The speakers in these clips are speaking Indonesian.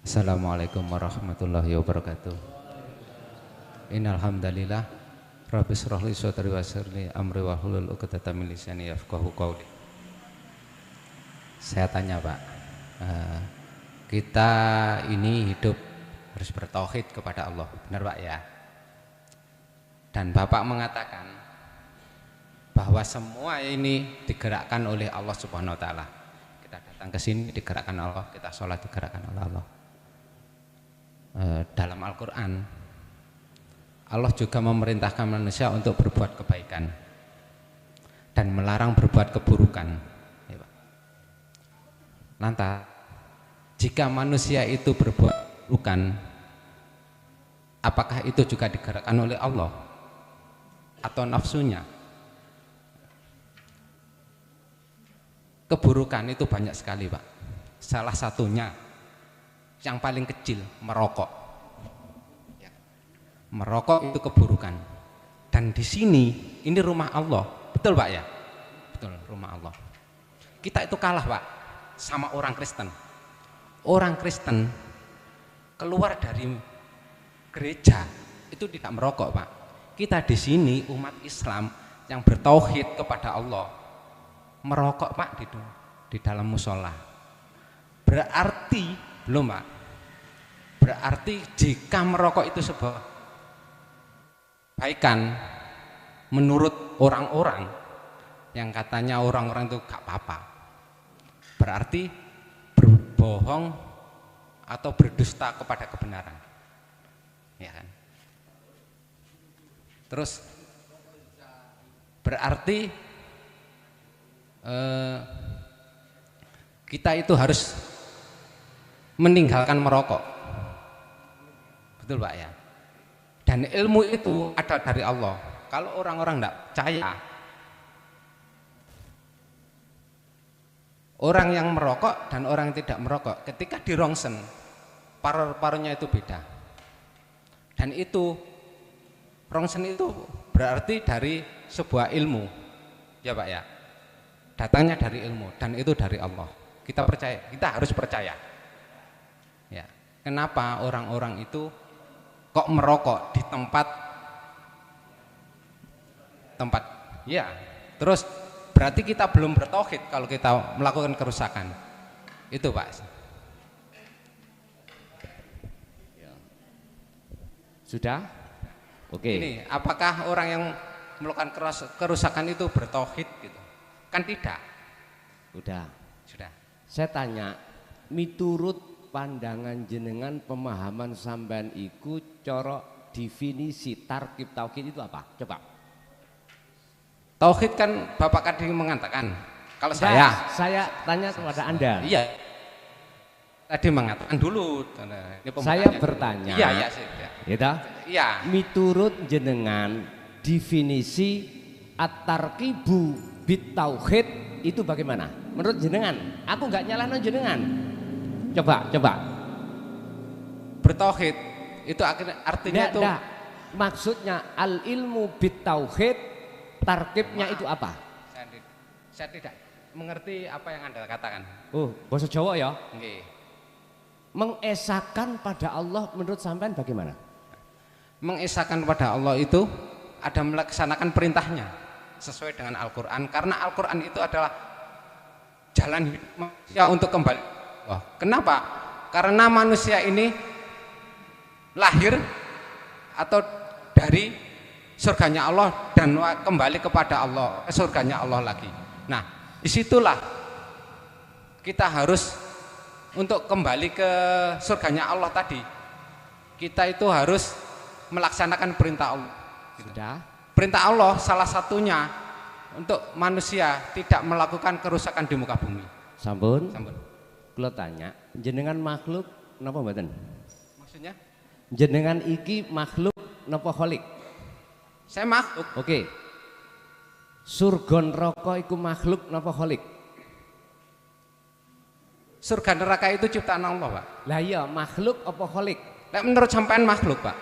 Assalamualaikum warahmatullahi wabarakatuh. Innal hamdalillah rabbi shrah li sadri wa yassir li amri wa hlul 'uqdatam min lisani yafqahu qawli. Saya tanya, Pak, kita ini hidup harus bertauhid kepada Allah, benar Pak ya? Dan Bapak mengatakan bahwa semua ini digerakkan oleh Allah Subhanahu wa taala. Kita datang ke sini digerakkan Allah, kita sholat digerakkan oleh Allah. Dalam Al-Quran Allah juga memerintahkan manusia untuk berbuat kebaikan dan melarang berbuat keburukan. Lantas jika manusia itu berbuat keburukan, apakah itu juga digerakkan oleh Allah atau nafsunya? Keburukan itu banyak sekali, Pak. Salah satunya yang paling kecil, merokok. Merokok itu keburukan. Dan di sini ini rumah Allah, betul Pak ya? Betul, rumah Allah. Kita itu kalah, Pak, sama orang Kristen. Orang Kristen keluar dari gereja itu tidak merokok, Pak. Kita di sini umat Islam yang bertauhid kepada Allah merokok, Pak, di dalam musola. Berarti belum, Pak. Berarti jika merokok itu sebuah kebaikan menurut orang-orang yang katanya orang-orang itu gak apa-apa, berarti berbohong atau berdusta kepada kebenaran, ya kan? Terus berarti kita itu harus meninggalkan merokok. Betul Pak ya? Dan ilmu itu ada dari Allah. Kalau orang-orang tidak percaya, orang yang merokok dan orang yang tidak merokok ketika dirongsen paru-parunya itu beda. Dan itu rongsen itu berarti dari sebuah ilmu, ya Pak ya? Datangnya dari ilmu dan itu dari Allah. Kita percaya, kita harus percaya. Ya. Kenapa orang-orang itu kok merokok di tempat ya, terus berarti kita belum bertauhid kalau kita melakukan kerusakan itu, Pak. Sudah? Oke. Ini apakah orang yang melakukan kerusakan itu bertauhid gitu? Kan tidak. Sudah. Saya tanya, miturut pandangan jenengan, pemahaman sampean iku cara definisi tarkib tauhid itu apa? Coba. Tauhid kan Bapak tadi mengatakan. Kalau saya tanya kepada Anda. Iya. Tadi mengatakan dulu. Saya bertanya. Iya. Iya. Miturut jenengan definisi at-tarkibu bit tauhid itu bagaimana? Menurut jenengan? Aku nggak nyalahno jenengan. Coba. Bertauhid itu artinya itu. Maksudnya al ilmu bit tauhid, tarkibnya itu apa? Saya tidak mengerti apa yang Anda katakan. Oh, bahasa Jawa ya? Nggih. Mengesahkan pada Allah menurut sampean bagaimana? Mengesahkan pada Allah itu ada melaksanakan perintahnya sesuai dengan Al-Quran, karena Al-Quran itu adalah jalan hidup manusia untuk kembali. Wah, kenapa? Karena manusia ini lahir atau dari surganya Allah dan kembali kepada Allah, surganya Allah lagi. Nah, disitulah kita harus untuk kembali ke surganya Allah tadi. Kita itu harus melaksanakan perintah Allah. Sudah. Perintah Allah salah satunya untuk manusia tidak melakukan kerusakan di muka bumi. Sampun. Kula tanya, jenengan makhluk napa mboten? Maksudnya? Jenengan iki makhluk napa kholik? Saya makhluk. Oke. Surga neraka iku makhluk napa kholik? Surga neraka itu ciptaan Allah, Pak. Lah iya, makhluk apa kholik? Nah, menurut sampean makhluk, Pak.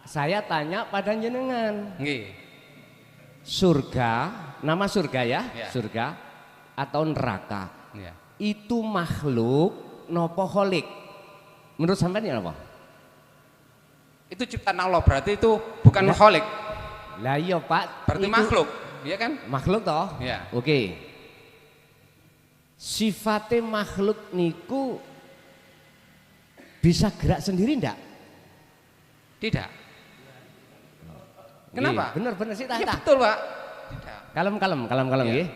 Saya tanya pada jenengan. Nggih. Surga, nama surga ya? Ya. Surga atau neraka. Ya. Itu makhluk nopo kholik? Menurut sampean ya apa? Itu ciptaan Allah, berarti itu bukan kholik. Lah iya Pak, Berarti makhluk, iya kan? makhluk toh? Ya. Oke. Sifatnya makhluk niku bisa gerak sendiri ndak? Tidak. Kenapa? Bener-bener sih Iya tah. betul Pak. Tidak. Kalem Iya. nggih.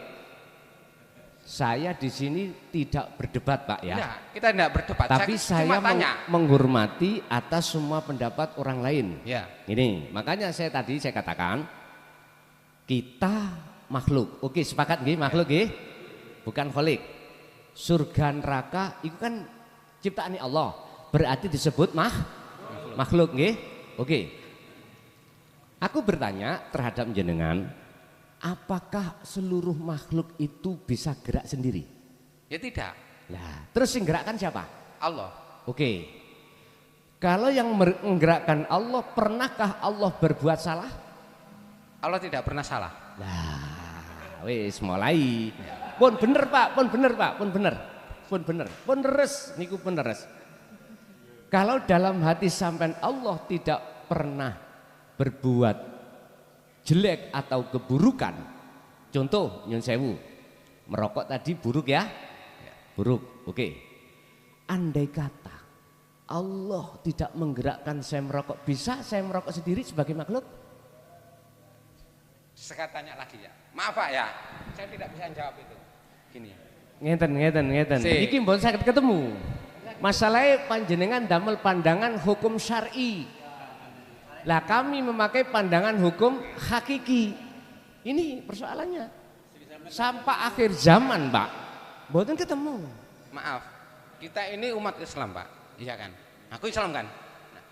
Saya di sini tidak berdebat Pak ya. Tidak, kita tidak berdebat. Tapi cuma saya tanya. menghormati atas semua pendapat orang lain. Ya. Ini, makanya saya katakan kita makhluk. Oke, sepakat nggih, makhluk nggih? Bukan kholik. Surga neraka itu kan ciptaan Allah. Berarti disebut makhluk nggih? Oke. Aku bertanya terhadap jenengan, apakah seluruh makhluk itu bisa gerak sendiri? Ya tidak. Lah, terus yang gerakkan siapa? Allah. Oke. Kalau yang menggerakkan Allah, pernahkah Allah berbuat salah? Allah tidak pernah salah. Lah, wis mulai. Pun bener Pak, pun bener. Pun leres, niku pun leres. Kalau dalam hati sampean Allah tidak pernah berbuat jelek atau keburukan, contoh nyun sewu, merokok tadi buruk ya, buruk, oke. Andai kata Allah tidak menggerakkan saya merokok, bisa saya merokok sendiri sebagai makhluk? Saya tanya lagi ya, maaf Pak ya, saya tidak bisa jawab itu. Gini. Ngeten. Iki mbon saged ketemu. Masalahnya panjenengan damel pandangan hukum syar'i. Lah kami memakai pandangan hukum hakiki. Ini persoalannya. Sampai akhir zaman, Pak. Mboten ketemu. Maaf, kita ini umat Islam Pak, iya kan? Aku Islam kan? Nah,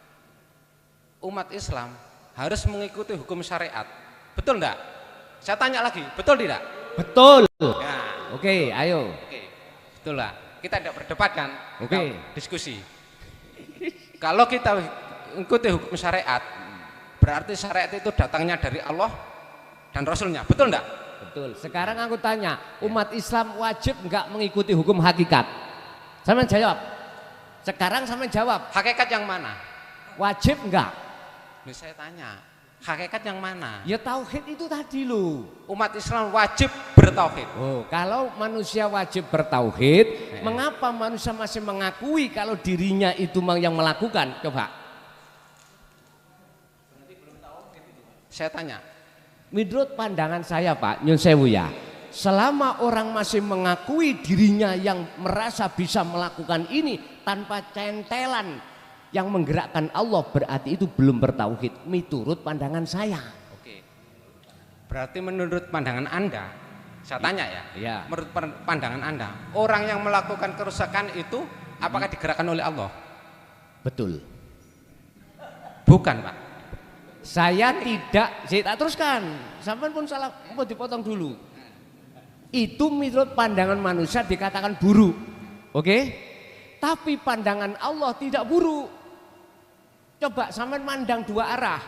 umat Islam harus mengikuti hukum syariat, betul enggak? Saya tanya lagi, betul tidak? Betul. Ya. Oke, ayo. Oke, betul lah. Kita tidak berdebat kan? Oke. Kita diskusi. Kalau kita ikuti hukum syariat, berarti syariat itu datangnya dari Allah dan Rasulnya, betul enggak? Betul. Sekarang aku tanya, umat Islam wajib enggak mengikuti hukum hakikat? Sama jawab. Sekarang sama jawab. Hakikat yang mana? Wajib enggak? Loh, saya tanya, hakikat yang mana? Ya tauhid itu tadi loh. Umat Islam wajib bertauhid. Oh, kalau manusia wajib bertauhid, mengapa manusia masih mengakui kalau dirinya itu yang melakukan? Coba. Saya tanya. Menurut pandangan saya Pak, nyun sewu ya, selama orang masih mengakui dirinya yang merasa bisa melakukan ini tanpa centelan yang menggerakkan Allah, berarti itu belum bertauhid. Menurut pandangan saya. Oke. Berarti menurut pandangan Anda, saya tanya ya. Iya. Menurut pandangan Anda, orang yang melakukan kerusakan itu apakah digerakkan oleh Allah? Betul. Bukan, Pak. Saya tak teruskan. Sampai pun salah, mau dipotong dulu. Itu menurut pandangan manusia dikatakan buruk. Oke? Tapi pandangan Allah tidak buruk. Coba sampai mandang dua arah.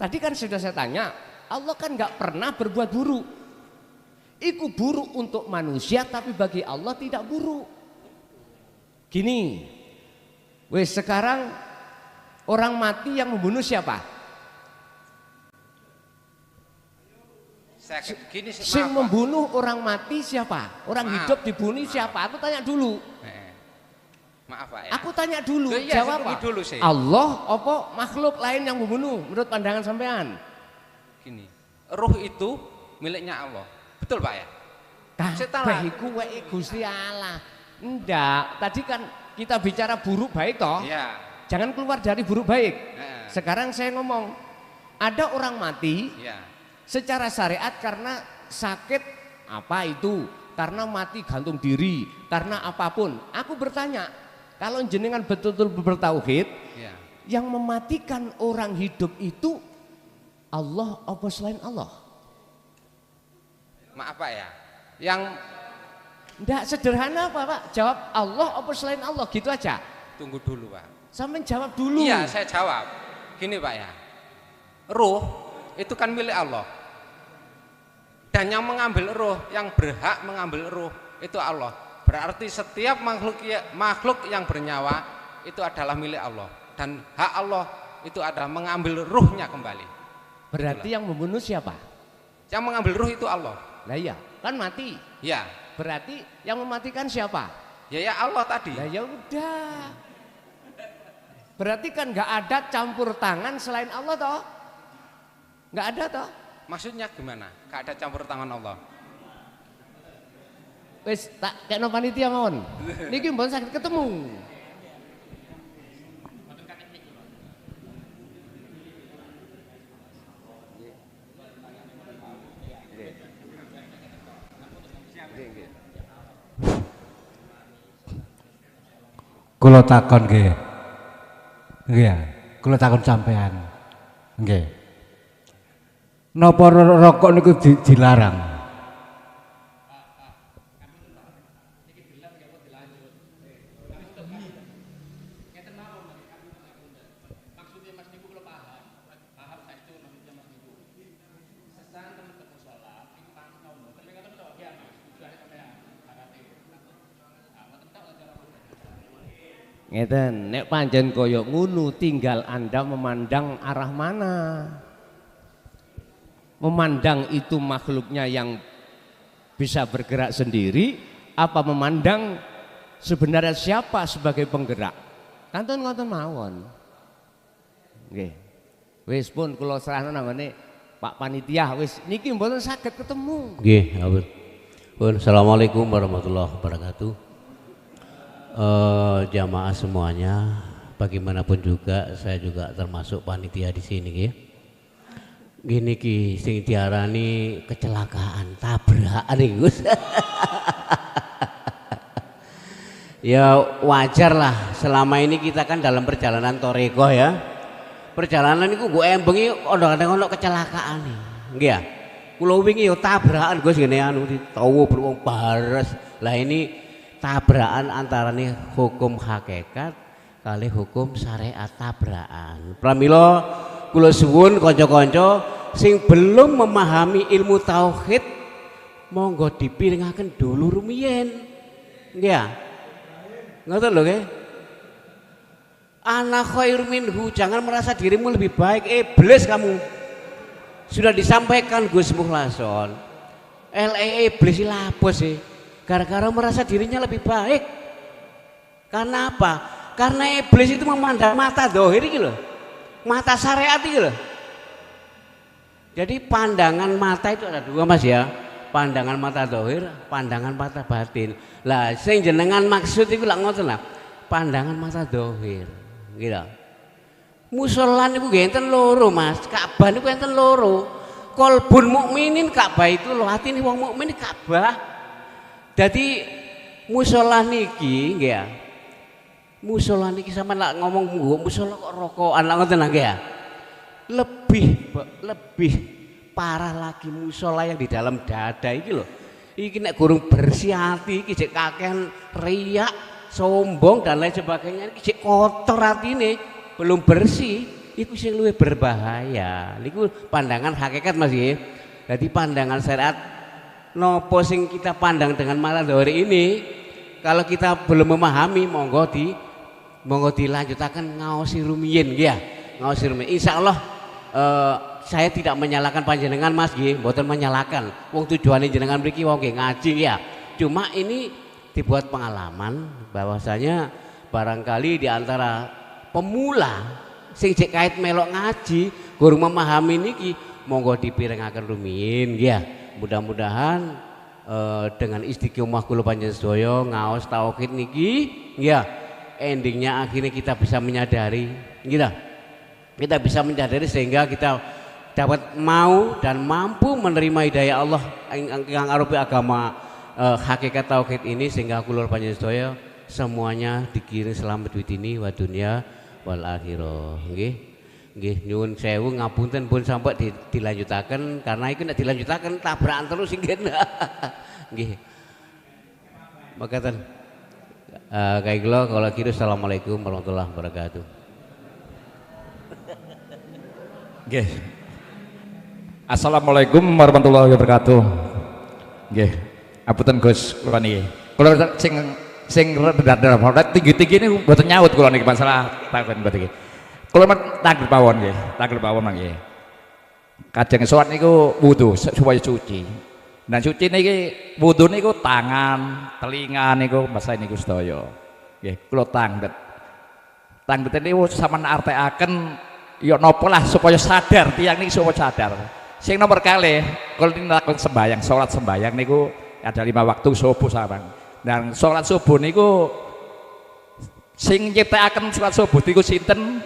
Tadi kan sudah saya tanya, Allah kan nggak pernah berbuat buruk. Iku buruk untuk manusia, tapi bagi Allah tidak buruk. Gini, wes sekarang orang mati yang membunuh siapa? Sing membunuh orang mati siapa? Orang hidup dibunuh siapa? Aku tanya dulu. Maaf Pak ya. Aku tanya dulu, iya, jawab apa? dulu sih. Allah apa makhluk lain yang membunuh menurut pandangan sampean? Gini, ruh itu miliknya Allah. Betul Pak ya? Kabeh iku wae Gusti Allah. Enggak, tadi kan kita bicara buruk baik toh? Iya. Jangan keluar dari buruk baik. Sekarang saya ngomong, ada orang mati secara syariat karena sakit apa itu? Karena mati gantung diri, karena apapun. Aku bertanya, kalau jenengan betul-betul bertauhid, yang mematikan orang hidup itu Allah apa selain Allah? Maaf Pak ya, yang enggak sederhana apa Pak? Jawab Allah apa selain Allah, gitu aja. Tunggu dulu Pak. Sampai jawab dulu. Iya, saya jawab. Gini Pak ya, ruh itu kan milik Allah. Dan yang mengambil ruh, yang berhak mengambil ruh itu Allah. Berarti setiap makhluk yang bernyawa itu adalah milik Allah, dan hak Allah itu adalah mengambil ruhnya kembali. Berarti yang membunuh siapa? Yang mengambil ruh itu Allah. Lah iya, kan mati. Ya. Berarti yang mematikan siapa? Ya Allah tadi. Lah ya udah. Berarti kan nggak ada campur tangan selain Allah toh? Nggak ada toh? Maksudnya gimana? Gak ada campur tangan Allah. Wis tak kena panitia mawon. Niki mbon sakit ketemu. Kula takon nggih. Nggih, kula takon sampean. Nggih. Napa rokok niku dilarang? Ngeten, nek panjen koyok ngunu tinggal Anda memandang arah mana. Memandang itu makhluknya yang bisa bergerak sendiri, apa memandang sebenarnya siapa sebagai penggerak? Kantun ngoten mawon. Nggih. Wis pun kula serahno nangone Pak Panitia, wis niki mboten saged ketemu. Nggih, ampun. Pun assalamualaikum warahmatullahi wabarakatuh. Jamaah semuanya, bagaimanapun juga saya juga termasuk panitia di sini nggih. Gini ki sing diarani kecelakaan, tabrakan iki Gus. Ya wajar lah, selama ini kita kan dalam perjalanan toreko ya. Perjalanan itu gue embengi ono kecelakaan nih. Nggih ya. Kula wingi yo tabrakan Gus ngene anu ditawa beruang bares. Lah ini tabrakan antara nih hukum hakikat kali hukum syariat tabrakan. Pramila kula suwun kanca-kanca sing belum memahami ilmu tauhid monggo dipiringaken dulu rumiyin. Nggih ya. Ngoten lho nggih. Ana khairu minhu, jangan merasa dirimu lebih baik. Iblis kamu. Sudah disampaikan Gus Mukhlason. Iblis lapo sih? Gara-gara merasa dirinya lebih baik. Karena apa? Karena iblis itu memandang mata dohir gitu loh, mata syariat gitu loh. Jadi pandangan mata itu ada dua Mas ya, pandangan mata dohir, pandangan mata batin. Lah sing jenengan maksud itu lah ngoten lah, pandangan mata dohir gitu. Musolan itu enten loro Mas, Ka'bah itu enten loro. Qalbun mukminin Ka'bah itu loh, hati ini wong mukmin Ka'bah. Jadi musola niki nggih ya. Musola niki sama lak ngomong musola kok rokokan lak ngoten nggih ya. Lebih parah lagi musola yang di dalam dada iki lho. Iki nek gurung bersih hati iki jek kakehan riak, sombong dan lain sebagainya iki jek kotor atine, belum bersih, iku sing luwih berbahaya. Niku pandangan hakikat Mas nggih. Jadi pandangan syariat nopo sing kita pandang dengan mata dhahir ini, kalau kita belum memahami monggo dilanjutaken ngaosi rumiyin nggih ya. Ngaosi rumiyin. Insyaallah saya tidak menyalahkan panjenengan Mas nggih, mboten menyalahkan. Wong tujuane jenengan mriki wong nggih ngaji ya. Cuma ini dibuat pengalaman bahwasanya barangkali di antara pemula sing cek kait melok ngaji, gurung memahami niki, monggo dipirengaken rumiyin nggih ya. Mudah-mudahan dengan istiqomah kula panjenengan sedaya ngaos tauhid niki ya, endingnya akhirnya kita bisa menyadari gitu. Kita bisa menyadari sehingga kita dapat mau dan mampu menerima hidayah Allah yang arupi agama hakikat tauhid ini, sehingga kula panjenengan sedaya semuanya dikirim selamat di dini wa dunya wal akhirah nggih. Nggih nyuwun sewu ngapunten pun sampai dilanjutaken, karena itu nek dilanjutaken tabrakan terus nggih. Nggih. Makaten. Kayak kalau kira assalamualaikum warahmatullahi wabarakatuh. Nggih. Assalamualaikum warahmatullahi wabarakatuh. Nggih. Apunten Gus kula niki. Kalau sing rendah tinggi-tinggi ini mboten nyaut kula niki masalah takon mboten iki. Kula tanggel pawon nggih, tanggel pawon nggih. Kajeng salat niku wudu supaya suci. Dan suci niki wudu niku tangan, telinga niku masalah niku sedaya. Nggih, kula tanglet. Tanglet niku sampean artekaken ya napa lah supaya sadar tiyang niki supaya sadar. Sing nomor kalih kula nglakon sembahyang, salat sembahyang niku ada 5 waktu subuh sareng. Dan salat subuh niku sing nyiptakaken salat subuh niku sinten?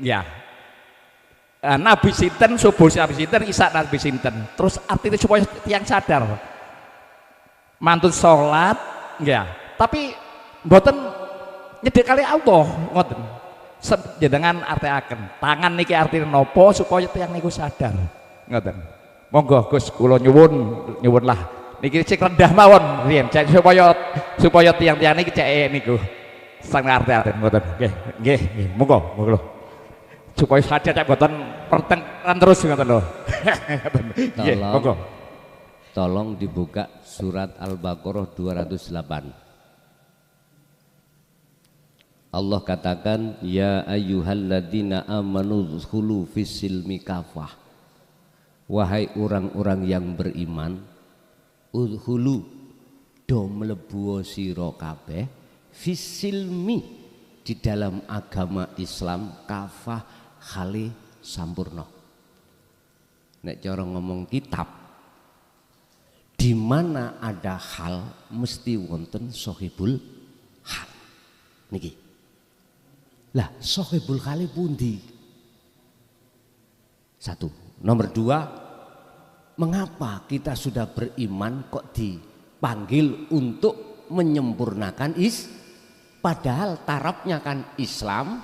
Ya. Nabi sinten, subuh Nabi sinten, isya Nabi sinten. Terus artinya supaya tiang sadar. Mantun salat, ya. Tapi mboten nyedek kali Allah, ngoten. Jenengan artekaken. Tangan niki artine napa supaya tiang niku sadar. Ngoten. Monggo Gus kula nyuwunlah niki cek rendah mawon riyen supaya tiang-tiang niki cek niku sang artekaken ngoten. Nggih, monggo. Supaya sadar cek boten pertengkaran terus ngoten lho. Nggih, monggo. Tolong dibuka surat Al-Baqarah 208. Allah katakan ya ayyuhalladzina amanu dzkhulu fis-silmi kafah. Wahai orang-orang yang beriman, udkhulu do mlebu sira kabeh fis-silmi di dalam agama Islam kafah khali sampurna. Nek cara ngomong kitab, di mana ada hal mesti wonten sohibul hal. Niki. Lah sohibul hal pundi? Satu. Nomor 2, mengapa kita sudah beriman kok dipanggil untuk menyempurnakan padahal tarafnya kan Islam,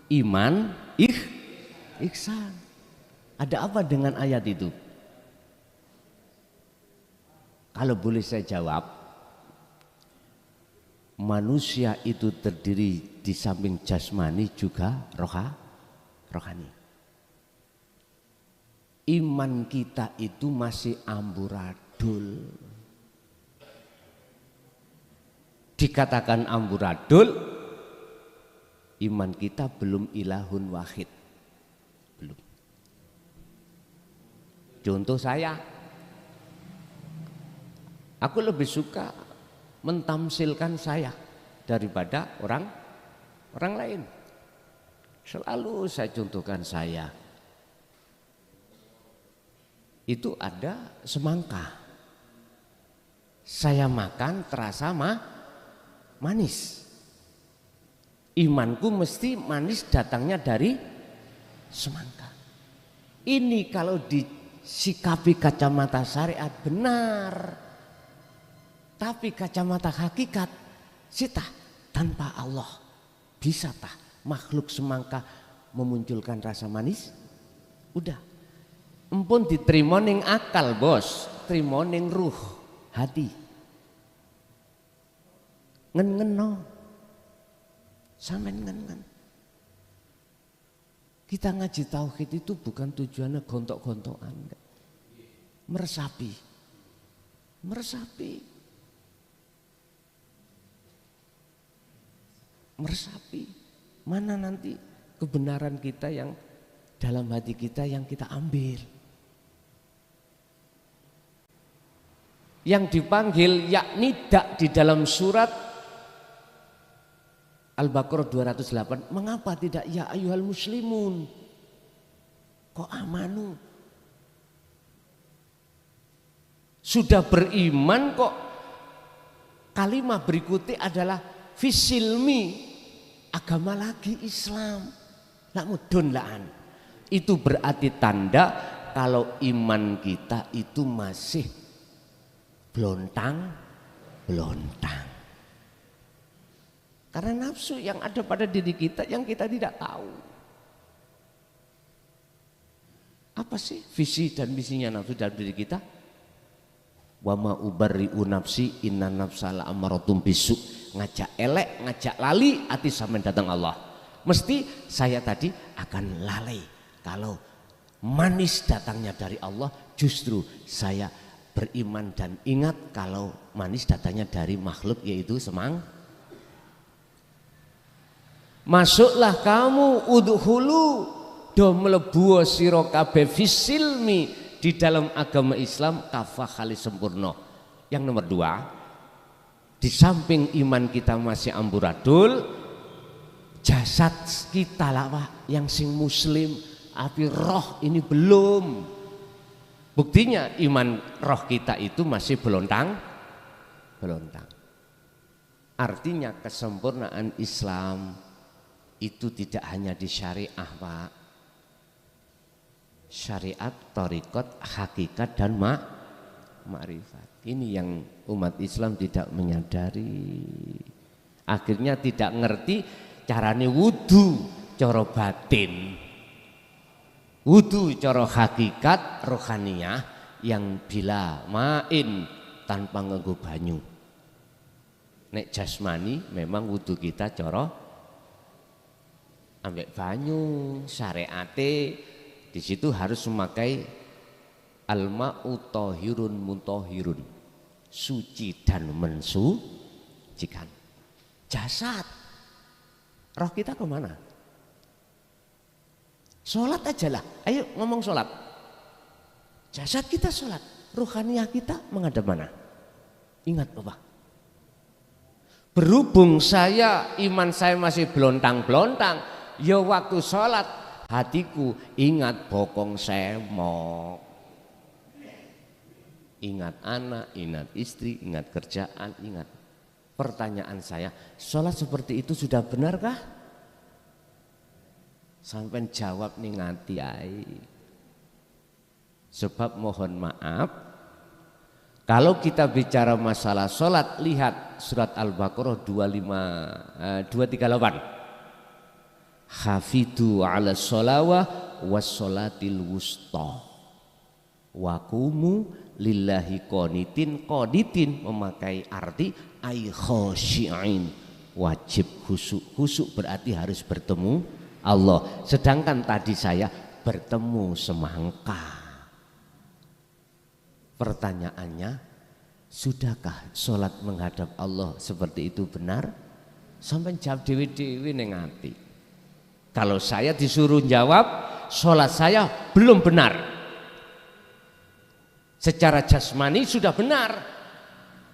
iman, ihsan. Ada apa dengan ayat itu? Kalau boleh saya jawab, manusia itu terdiri di samping jasmani juga rohani. Iman kita itu masih amburadul. Dikatakan amburadul, iman kita belum ilahun wahid. Belum. Contoh saya, aku lebih suka mentamsilkan saya daripada orang lain. Selalu saya contohkan saya. Itu ada semangka. Saya makan terasa manis. Imanku mesti manis datangnya dari semangka. Ini kalau disikapi kacamata syariat benar. Tapi kacamata hakikat sitah tanpa Allah bisa tah makhluk semangka memunculkan rasa manis? Udah. Empun diterima ning akal bos, terima ning ruh, hati. Ngen-ngeno, sampean ngen-ngen. Kita ngaji tauhid itu bukan tujuannya gontok-gontokan, meresapi. Mana nanti kebenaran kita yang dalam hati kita yang kita ambil. Yang dipanggil yakni dak di dalam surat Al-Baqarah 208. Mengapa tidak ya ayyuhal muslimun? Kok amanu? Sudah beriman kok kalimat berikutnya adalah fisilmi, agama lagi Islam. Lah mudun laan. Itu berarti tanda kalau iman kita itu masih belontang. Karena nafsu yang ada pada diri kita yang kita tidak tahu. Apa sih visi dan misinya nafsu dalam diri kita? Wa ma ubarri'u nafsi inna nafsala amaratum bisu. Ngajak elek, ngajak lali, ati sampean datang Allah. Mesti saya tadi akan lalai kalau manis datangnya dari Allah, justru saya beriman dan ingat kalau manis datangnya dari makhluk yaitu semang. Masuklah kamu udhulu do mlebu sira kabeh fisilmi di dalam agama Islam kafah kali sempurna. Yang nomor 2, di samping iman kita masih amburadul, jasad kita lah Pak yang sing muslim, tapi roh ini belum. Buktinya iman roh kita itu masih belontang. Artinya kesempurnaan Islam itu tidak hanya di syariah Pak. Syariat, thariqat, hakikat dan ma'rifat. Ini yang umat Islam tidak menyadari. Akhirnya tidak ngerti carane wudu cara batin. Wudu cara hakikat rohaniyah yang bila main tanpa nganggo banyu. Nek jasmani memang wudu kita cara ambek banyu, syariate di situ harus memakai al-ma'u thahirun mutahhirun, suci dan mensucikan. Jasad, roh kita kemana? Sholat aja lah, ayo ngomong sholat. Jasad kita sholat, ruhaniyah kita menghadap mana? Ingat Bapak, berhubung iman saya masih belontang-belontang, ya waktu sholat hatiku ingat bokong semok, ingat anak, ingat istri, ingat kerjaan, ingat. Pertanyaan saya, sholat seperti itu sudah benarkah? Sampai jawab nih ngati ai. Sebab mohon maaf, kalau kita bicara masalah sholat, lihat surat Al-Baqarah 238. Hafidhu ala sholawah wassolatil wusta wakumu lillahi qanitin memakai arti ay khosyi'in, wajib khusuk berarti harus bertemu Allah. Sedangkan tadi saya bertemu semangka. Pertanyaannya, sudahkah sholat menghadap Allah seperti itu benar? Sampai jawab dewi-dewi neng ati. Kalau saya disuruh jawab, sholat saya belum benar. Secara jasmani sudah benar,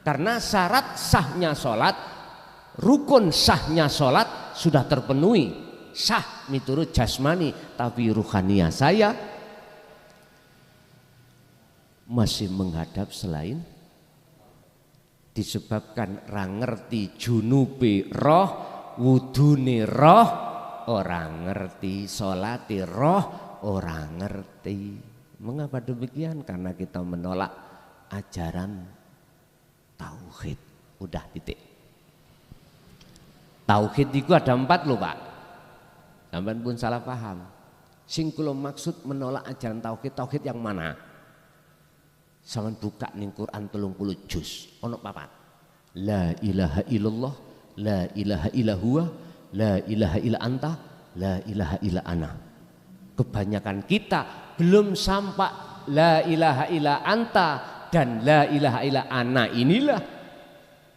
karena syarat sahnya sholat, rukun sahnya sholat sudah terpenuhi. Sah miturut jasmani, tapi ruhaniyah saya masih menghadap selain, disebabkan rangerti junube roh, wudune roh, orang ngerti, sholati roh orang ngerti. Mengapa demikian? Karena kita menolak ajaran tauhid. Udah titik. Tauhid itu ada 4 loh Pak. Sampeyan pun salah paham. Sing kula maksud menolak ajaran tauhid, tauhid yang mana? Sampeyan buka ning Quran 30 juz, ono 4. La ilaha illallah, la ilaha illa huwa, la ilaha illa anta, la ilaha illa ana. Kebanyakan kita belum sampai la ilaha illa anta dan la ilaha illa ana. Inilah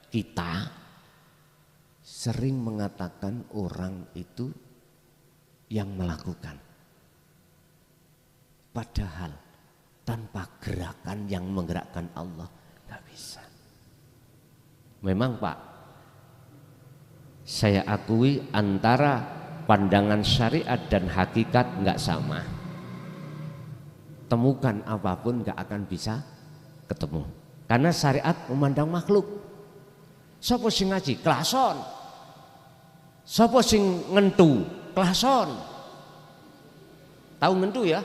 kita sering mengatakan orang itu yang melakukan, padahal tanpa gerakan yang menggerakkan Allah tidak bisa. Memang Pak, saya akui antara pandangan syariat dan hakikat nggak sama. Temukan apapun nggak akan bisa ketemu. Karena syariat memandang makhluk. Sopo sing ngaji klason, sopo sing ngentu klason. Tahu ngentu ya?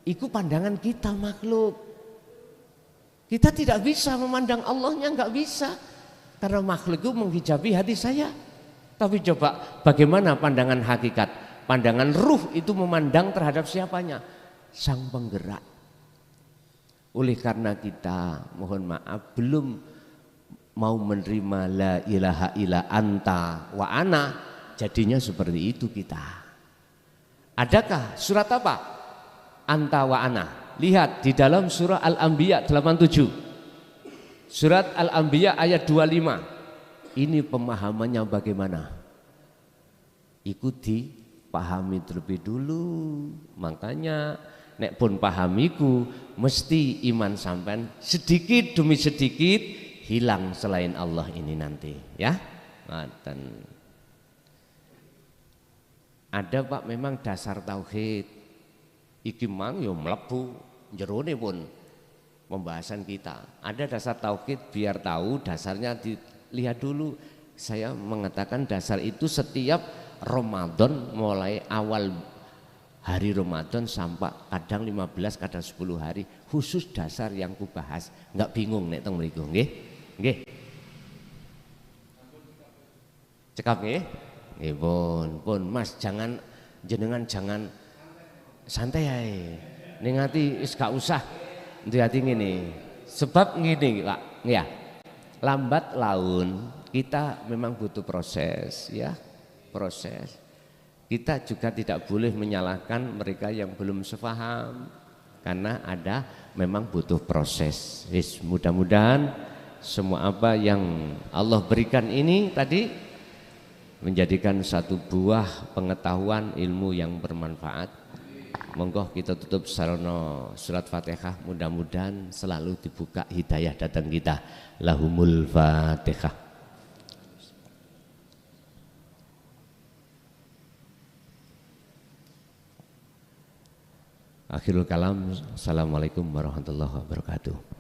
Itu pandangan kita makhluk. Kita tidak bisa memandang Allahnya, nggak bisa. Karena makhluk itu menghijabi hati saya. Tapi coba bagaimana pandangan hakikat? Pandangan ruh itu memandang terhadap siapanya? Sang penggerak. Oleh karena kita, mohon maaf, belum mau menerima la ilaha illa anta wa ana, jadinya seperti itu kita. Adakah surat apa? anta wa ana. Lihat di dalam surah Al-Anbiya 87. Surat Al-Anbiya ayat 25. Ini pemahamannya bagaimana? Ikuti, pahami terlebih dulu. Makanya nek pun pahamiku, mesti iman sampean sedikit demi sedikit hilang selain Allah ini nanti, ya. Dan ada Pak memang dasar tauhid. Iki mang yo mlebu jerone pun pembahasan kita. Ada dasar tauhid, biar tahu dasarnya dilihat dulu. Saya mengatakan dasar itu setiap Ramadan, mulai awal hari Ramadan sampai kadang 15, kadang 10 hari, khusus dasar yang kubahas. Enggak bingung nek teng mriku, nggih? Nggih. Cekap nggih? Nggih pun Mas, jenengan jangan santai ae. Ning ati wis gak usah hati ngene. Sebab ngene Pak, ya. Lambat laun kita memang butuh proses, ya. Proses. Kita juga tidak boleh menyalahkan mereka yang belum sepaham, karena ada memang butuh proses. Mudah-mudahan semua apa yang Allah berikan ini tadi menjadikan satu buah pengetahuan ilmu yang bermanfaat. Monggo kita tutup sarana surat Fatihah, mudah-mudahan selalu dibuka hidayah datang kita. Lahumul Fatihah. Akhirul kalam, assalamualaikum warahmatullahi wabarakatuh.